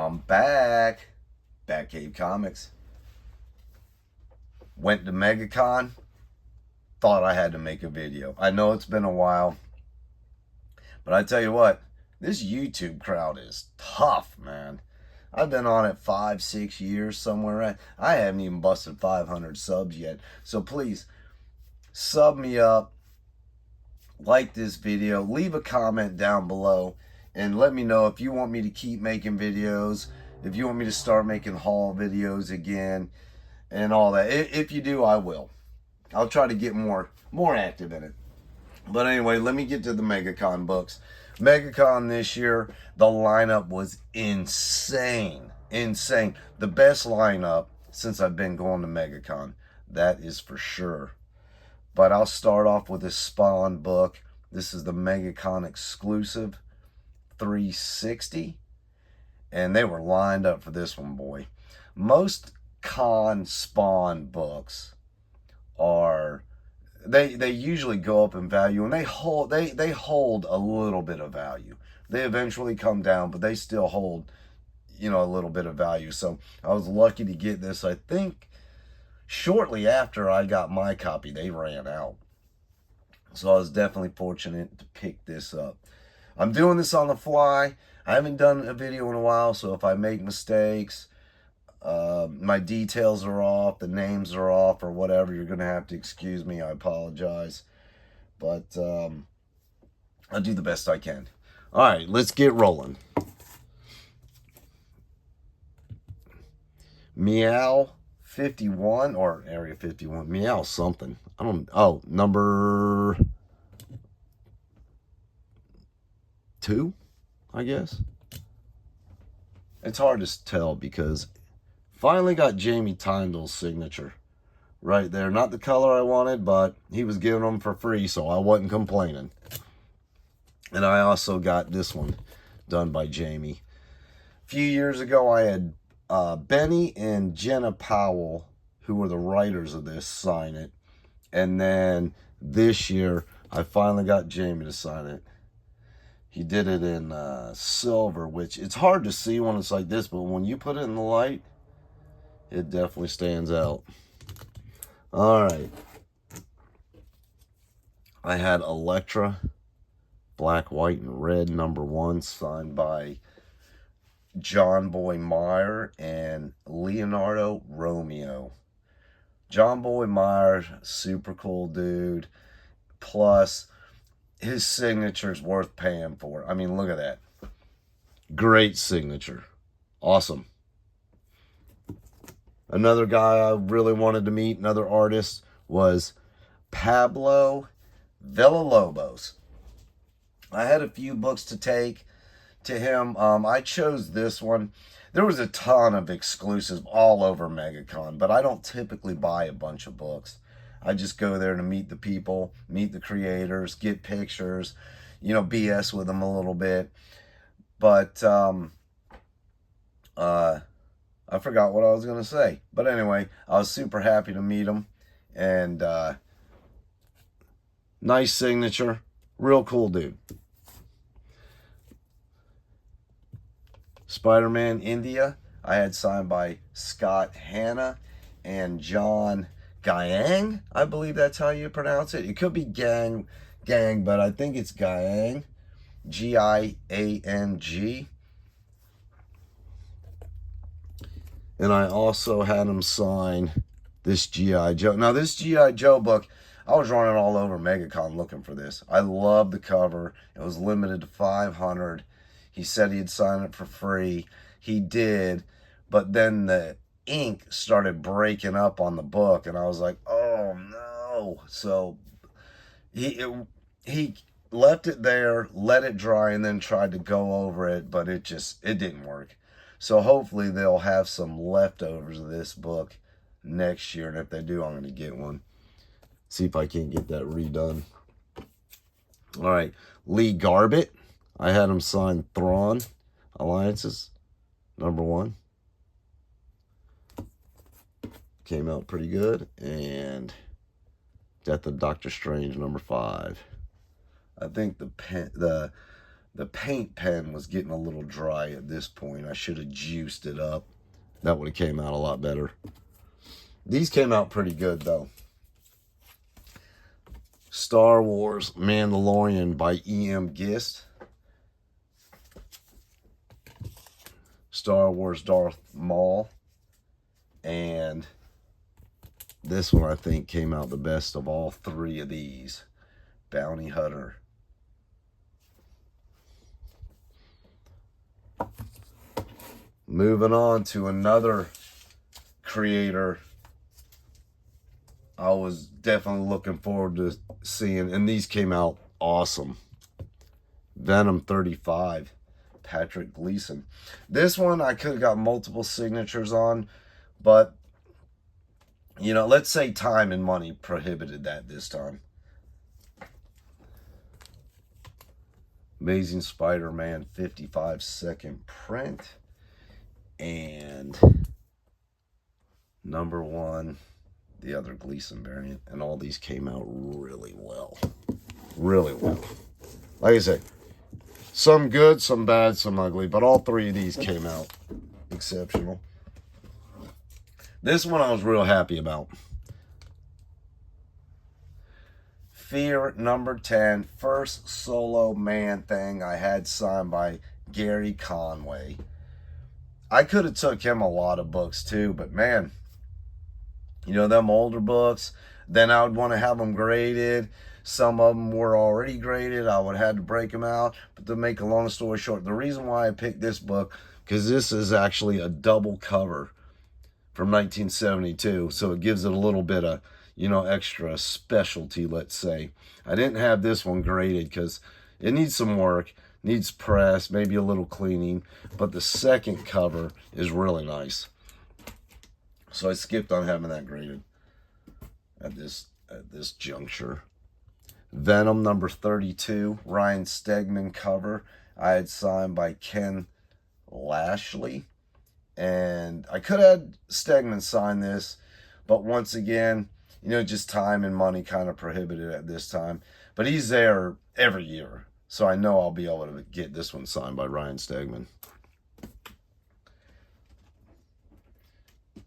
I'm back. Batcave Comics. Went to Megacon. Thought I had to make a video. I know it's been a while. But I tell you what, this YouTube crowd is tough, man. I've been on it 5-6 years somewhere. I haven't even busted 500 subs yet. So please, sub me up. Like this video. Leave a comment down below. And let me know if you want me to keep making videos. If you want me to start making haul videos again. And all that. If you do, I will. I'll try to get more active in it. But anyway, let me get to the Megacon books. Megacon this year, the lineup was insane. Insane. The best lineup since I've been going to Megacon. That is for sure. But I'll start off with this Spawn book. This is the Megacon exclusive 360. And they were lined up for this one, boy. Most con Spawn books are, they usually go up in value, and they hold a little bit of value. They eventually come down, but they still hold, you know, a little bit of value. So I was lucky to get this. I think shortly after I got my copy, they ran out. So I was definitely fortunate to pick this up. I'm doing this on the fly. I haven't done a video in a while, so if I make mistakes, my details are off, the names are off, or whatever, you're going to have to excuse me. I apologize. But I'll do the best I can. All right, let's get rolling. Meow 51 or Area 51. Meow something. I don't. Oh, number 2, I guess. It's hard to tell because finally got Jamie Tyndall's signature right there. Not the color I wanted, but he was giving them for free, so I wasn't complaining. And I also got this one done by Jamie. A few years ago, I had Benny and Jenna Powell, who were the writers of this, sign it. And then this year, I finally got Jamie to sign it. He did it in silver, which it's hard to see when it's like this, but when you put it in the light, it definitely stands out. All right. I had Elektra, black, white, and red, #1, signed by John Boy Meyer and Leonardo Romeo. John Boy Meyer, super cool dude. Plus, his signature's worth paying for. I mean, look at that. Great signature. Awesome. Another guy I really wanted to meet, another artist, was Pablo Villalobos. I had a few books to take to him. I chose this one. There was a ton of exclusives all over Megacon, but I don't typically buy a bunch of books. I just go there to meet the people, meet the creators, get pictures, you know, BS with them a little bit. But I forgot what I was going to say. But anyway, I was super happy to meet him. And nice signature. Real cool dude. Spider-Man India, I had signed by Scott Hanna and John Gyang. I believe that's how you pronounce it. It could be Gang, but I think it's Gyang. G-I-A-N-G. And I also had him sign this G.I. Joe. Now, this G.I. Joe book, I was running all over Megacon looking for this. I love the cover. It was limited to 500. He said he'd sign it for free. He did. But then the ink started breaking up on the book. And I was like, oh, no. So he left it there, let it dry, and then tried to go over it. But it didn't work. So hopefully they'll have some leftovers of this book next year. And if they do, I'm going to get one. See if I can't get that redone. All right. Lee Garbett. I had him sign Thrawn Alliances, #1. Came out pretty good. And Death of Doctor Strange, #5. I think the The paint pen was getting a little dry at this point. I should have juiced it up. That would have came out a lot better. These came out pretty good though. Star Wars Mandalorian by E.M. Gist. Star Wars Darth Maul. And this one I think came out the best of all three of these. Bounty Hunter. Moving on to another creator I was definitely looking forward to seeing, and these came out awesome. Venom 35, Patrick Gleason. This one I could have got multiple signatures on, but you know, let's say time and money prohibited that this time. Amazing Spider-Man 55-second print. And number 1, the other Gleason variant. And all these came out really well. Really well. Like I said, some good, some bad, some ugly. But all three of these came out exceptional. This one I was real happy about. Fear number 10. First solo man thing I had signed by Gary Conway. I could have took him a lot of books too, but man, you know, them older books, then I would want to have them graded. Some of them were already graded. I would have had to break them out. But to make a long story short, the reason why I picked this book, because this is actually a double cover from 1972. So it gives it a little bit of, you know, extra specialty, let's say. I didn't have this one graded because it needs some work. Needs press, maybe a little cleaning, but the second cover is really nice. So I skipped on having that graded at this juncture. Venom number 32, Ryan Stegman cover. I had signed by Ken Lashley, and I could have had Stegman sign this, but once again, you know, just time and money kind of prohibited at this time. But he's there every year. So I know I'll be able to get this one signed by Ryan Stegman.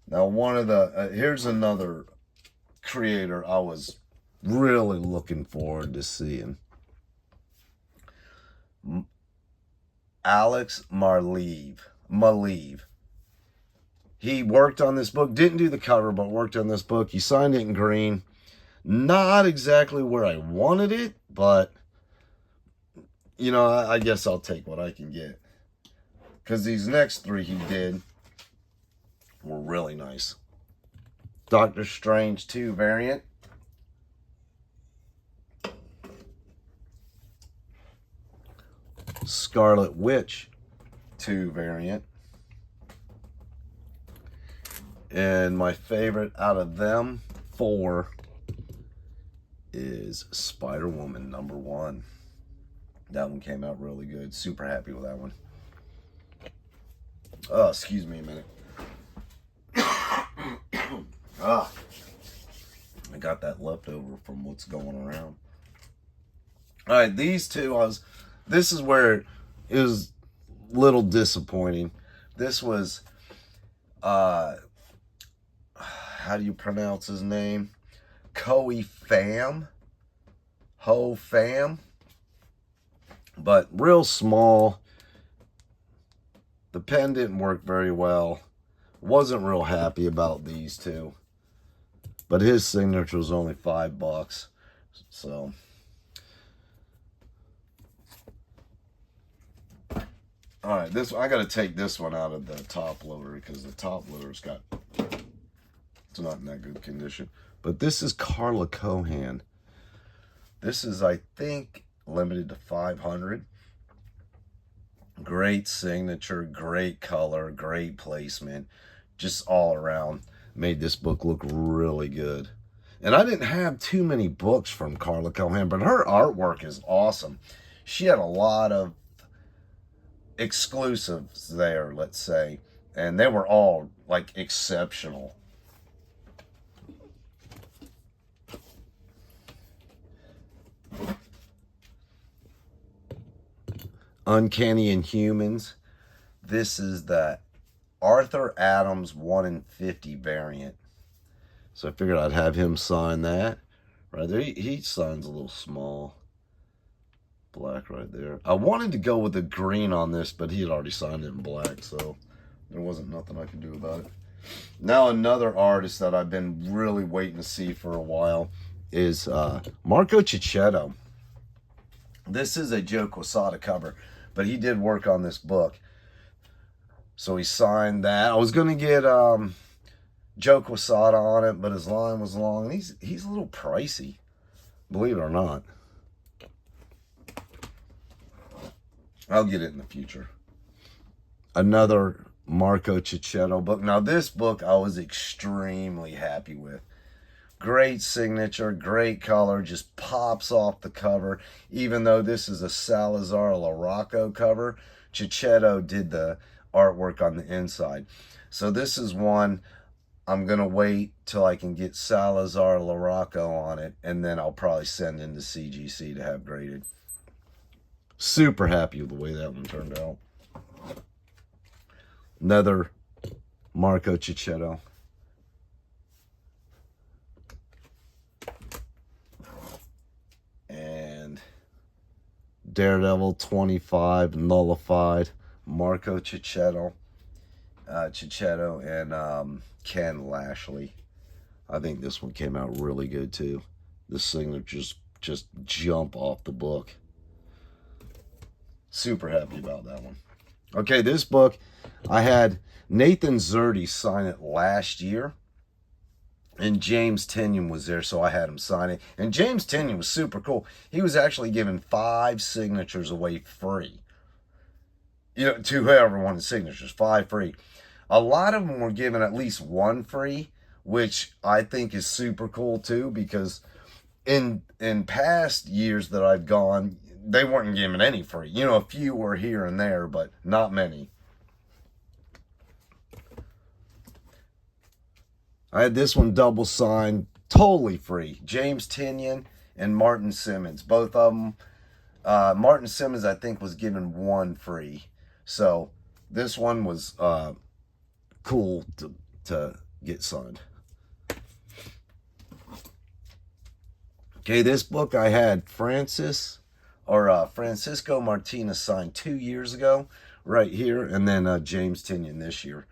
Now, one of the... here's another creator I was really looking forward to seeing. Alex Maleev. He worked on this book. Didn't do the cover, but worked on this book. He signed it in green. Not exactly where I wanted it, but... you know, I guess I'll take what I can get. Because these next three he did were really nice. Doctor Strange 2 variant. Scarlet Witch 2 variant. And my favorite out of them 4 is Spider-Woman number 1. That one came out really good. Super happy with that one. Oh, excuse me a minute. I got that leftover from what's going around. All right, these two, this is where it was a little disappointing. This was, how do you pronounce his name? Ho Pham. But real small. The pen didn't work very well. Wasn't real happy about these two. But his signature was only $5. So. Alright, I got to take this one out of the top loader because the top loader's it's not in that good condition. But this is Carla Cohan. This is, I think, limited to 500. Great signature, great color, great placement. Just all around made this book look really good. And I didn't have too many books from Carla Cohan, but her artwork is awesome. She had a lot of exclusives there, let's say, and they were all like exceptional. Uncanny Inhumans. This is the Arthur Adams 1 in 50 variant. So I figured I'd have him sign that. Right there, he signs a little small. Black right there. I wanted to go with the green on this, but he had already signed it in black, so there wasn't nothing I could do about it. Now another artist that I've been really waiting to see for a while is Marco Cicchetto. This is a Joe Quesada cover, but he did work on this book. So he signed that. I was going to get Joe Quesada on it, but his line was long. And he's a little pricey, believe it or not. I'll get it in the future. Another Marco Cicchetto book. Now this book I was extremely happy with. Great signature, great color, just pops off the cover. Even though this is a Salazar Larocco cover, Cicchetto did the artwork on the inside. So this is one I'm going to wait till I can get Salazar Larocco on it, and then I'll probably send into CGC to have graded. Super happy with the way that one turned out. Another Marco Cicchetto. And Daredevil 25 nullified. Marco Cicchetto. And Ken Lashley. I think this one came out really good too. The signatures just jump off the book. Super happy about that one. Okay, this book, I had Nathan Zerdy sign it last year. And James Tynion was there, so I had him sign it. And James Tynion was super cool. He was actually giving 5 signatures away free. You know, to whoever wanted signatures, 5 free. A lot of them were giving at least 1 free, which I think is super cool too, because in past years that I've gone, they weren't giving any free. You know, a few were here and there, but not many. I had this one double signed, totally free. James Tynion and Martin Simmons. Both of them. Martin Simmons, I think, was given 1 free. So this one was cool to get signed. Okay, this book I had Francisco Martinez signed 2 years ago, right here, and then James Tynion this year.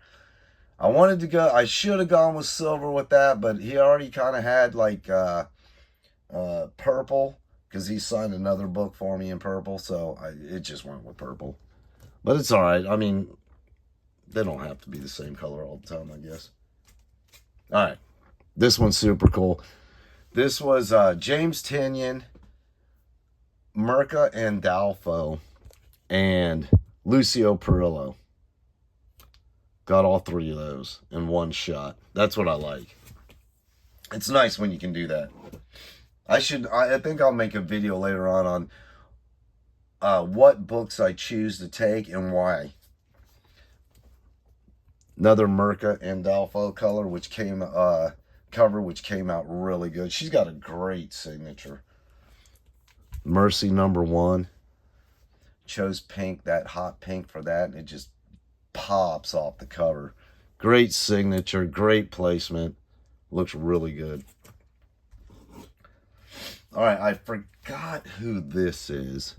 I should have gone with silver with that, but he already kind of had like purple, because he signed another book for me in purple, so it just went with purple. But it's all right. I mean, they don't have to be the same color all the time, I guess. All right, this one's super cool. This was James Tynion, Mirka Andolfo, and Lucio Perillo. Got all 3 of those in one shot. That's what I like. It's nice when you can do that. I think I'll make a video later on what books I choose to take and why. Another Mirka Andolfo cover, which came out really good. She's got a great signature. Mercy #1. Chose pink, that hot pink for that, and it just pops off the cover. Great signature, great placement. Looks really good. All right, I forgot who this is,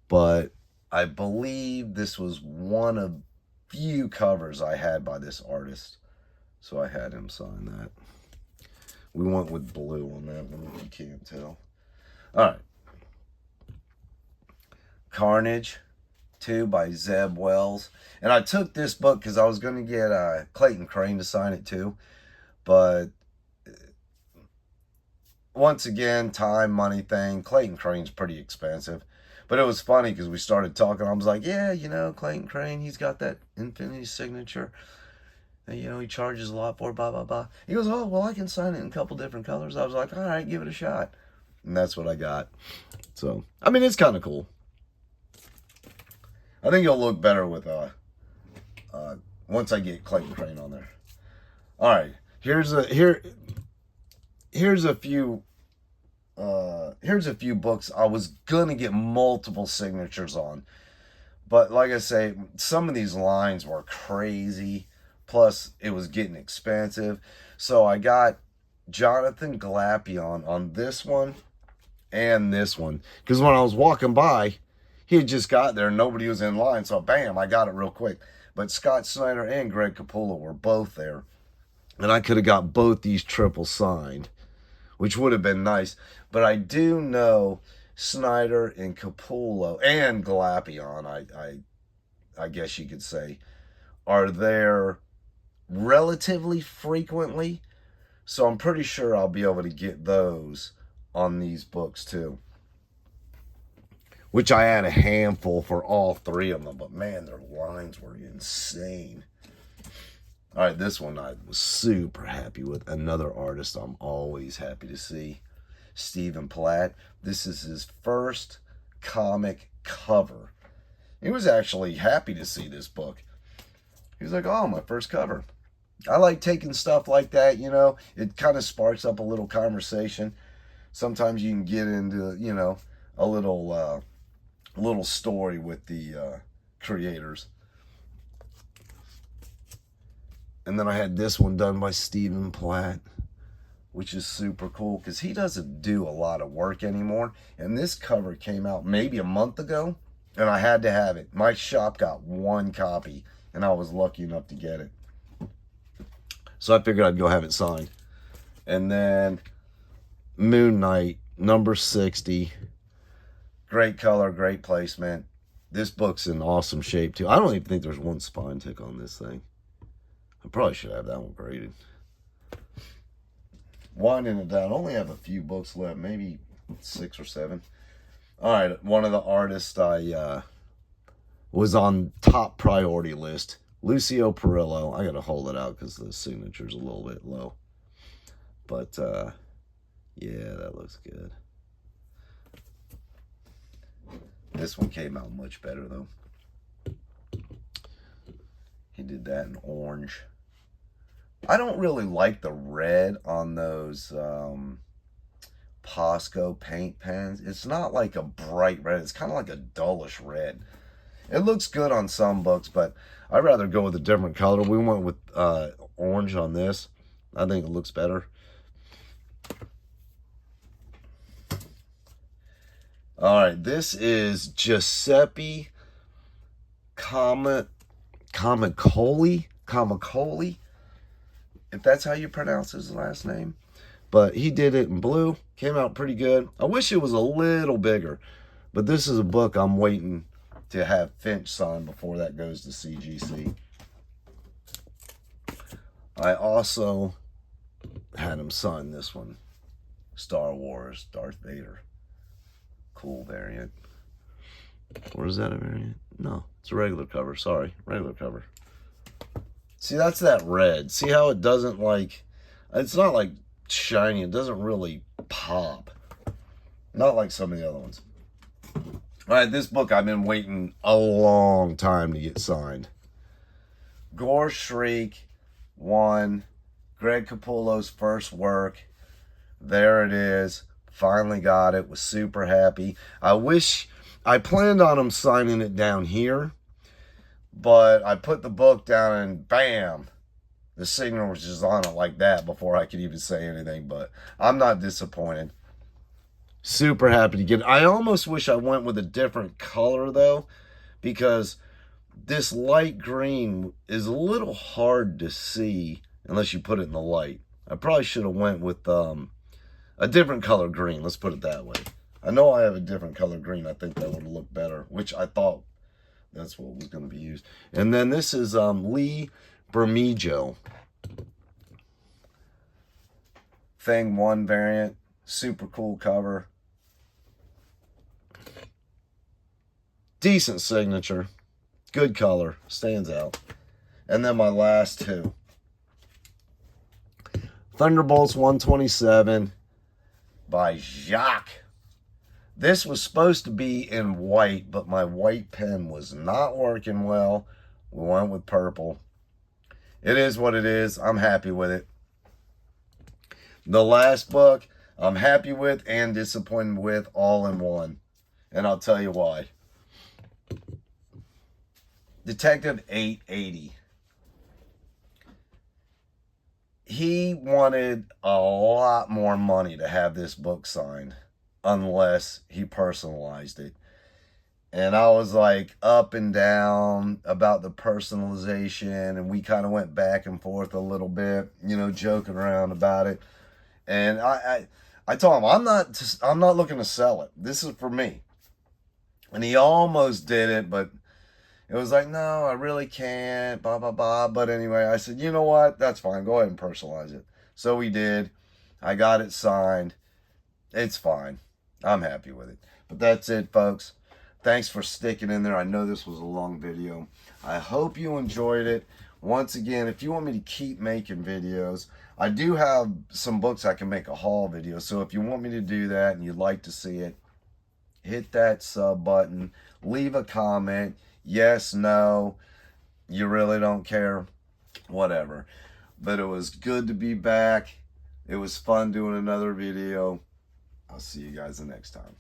but I believe this was one of few covers I had by this artist, so I had him sign that. We went with blue on that one, if you can't tell. All right. Carnage 2 by Zeb Wells. And I took this book because I was going to get Clayton Crane to sign it too. But once again, time, money thing. Clayton Crane's pretty expensive. But it was funny because we started talking. I was like, yeah, you know, Clayton Crane, he's got that Infinity signature. And, you know, he charges a lot for it, blah, blah, blah. He goes, oh, well, I can sign it in a couple different colors. I was like, all right, give it a shot. And that's what I got. So, I mean, it's kind of cool. I think it'll look better with once I get Clayton Crane on there. All right, here's a few here's a few books I was gonna get multiple signatures on. But like I say, some of these lines were crazy. Plus, it was getting expensive. So I got Jonathan Glapion on this one and this one. Because when I was walking by, he had just got there and nobody was in line. So bam, I got it real quick. But Scott Snyder and Greg Capullo were both there. And I could have got both these triple signed, which would have been nice. But I do know Snyder and Capullo and Glapion, I guess you could say, are there relatively frequently. So I'm pretty sure I'll be able to get those on these books too. Which I had a handful for all three of them. But man, their lines were insane. All right, this one I was super happy with. Another artist I'm always happy to see. Stephen Platt. This is his first comic cover. He was actually happy to see this book. He was like, oh, my first cover. I like taking stuff like that, you know. It kind of sparks up a little conversation. Sometimes you can get into, you know, a little story with the creators. And then I had this one done by Stephen Platt, which is super cool because he doesn't do a lot of work anymore. And this cover came out maybe a month ago, and I had to have it. My shop got one copy, and I was lucky enough to get it. So I figured I'd go have it signed. And then Moon Knight, number 60. Great color, great placement. This book's in awesome shape, too. I don't even think there's one spine tick on this thing. I probably should have that one graded. Winding it down. I only have a few books left, maybe 6 or 7. All right, one of the artists I was on top priority list, Lucio Perillo. I got to hold it out because the signature's a little bit low. But, yeah, that looks good. This one came out much better, though. He did that in orange. I don't really like the red on those Posco paint pens. It's not like a bright red. It's kind of like a dullish red. It looks good on some books, but I'd rather go with a different color. We went with orange on this. I think it looks better. All right, this is Giuseppe Comicoli, if that's how you pronounce his last name. But he did it in blue. Came out pretty good. I wish it was a little bigger. But this is a book I'm waiting to have Finch sign before that goes to CGC. I also had him sign this one. Star Wars, Darth Vader. Cool variant. Or is that a variant? No, it's a regular cover. Sorry, regular cover. See, that's that red. See how it doesn't like... It's not like shiny. It doesn't really pop. Not like some of the other ones. All right, this book I've been waiting a long time to get signed. Gore Shriek 1. Greg Capullo's first work. There it is. Finally got it. Was super happy. I planned on him signing it down here. But I put the book down and bam, the signature was just on it like that before I could even say anything. But I'm not disappointed. Super happy to get it. I almost wish I went with a different color though, because this light green is a little hard to see unless you put it in the light. I probably should have went with a different color green. Let's put it that way. I know I have a different color green. I think that would have looked better, which I thought that's what was going to be used. And then this is Lee Bermejo. Thing 1 variant. Super cool cover. Decent signature. Good color. Stands out. And then my last two. Thunderbolts 127 by Jacques. This was supposed to be in white, but my white pen was not working well. We went with purple. It is what it is. I'm happy with it. The last book, I'm happy with and disappointed with all in one. And I'll tell you why. Detective 880. He wanted a lot more money to have this book signed unless he personalized it. And I was like up and down about the personalization, and we kind of went back and forth a little bit, you know, joking around about it. And I told him I'm not looking to sell it. This is for me. And he almost did it, but it was like, no, I really can't, blah, blah, blah. But anyway, I said, you know what? That's fine. Go ahead and personalize it. So we did. I got it signed. It's fine. I'm happy with it. But that's it, folks. Thanks for sticking in there. I know this was a long video. I hope you enjoyed it. Once again, if you want me to keep making videos, I do have some books I can make a haul video. So if you want me to do that and you'd like to see it, hit that sub button. Leave a comment. Yes, no, you really don't care, whatever. But it was good to be back. It was fun doing another video. I'll see you guys the next time.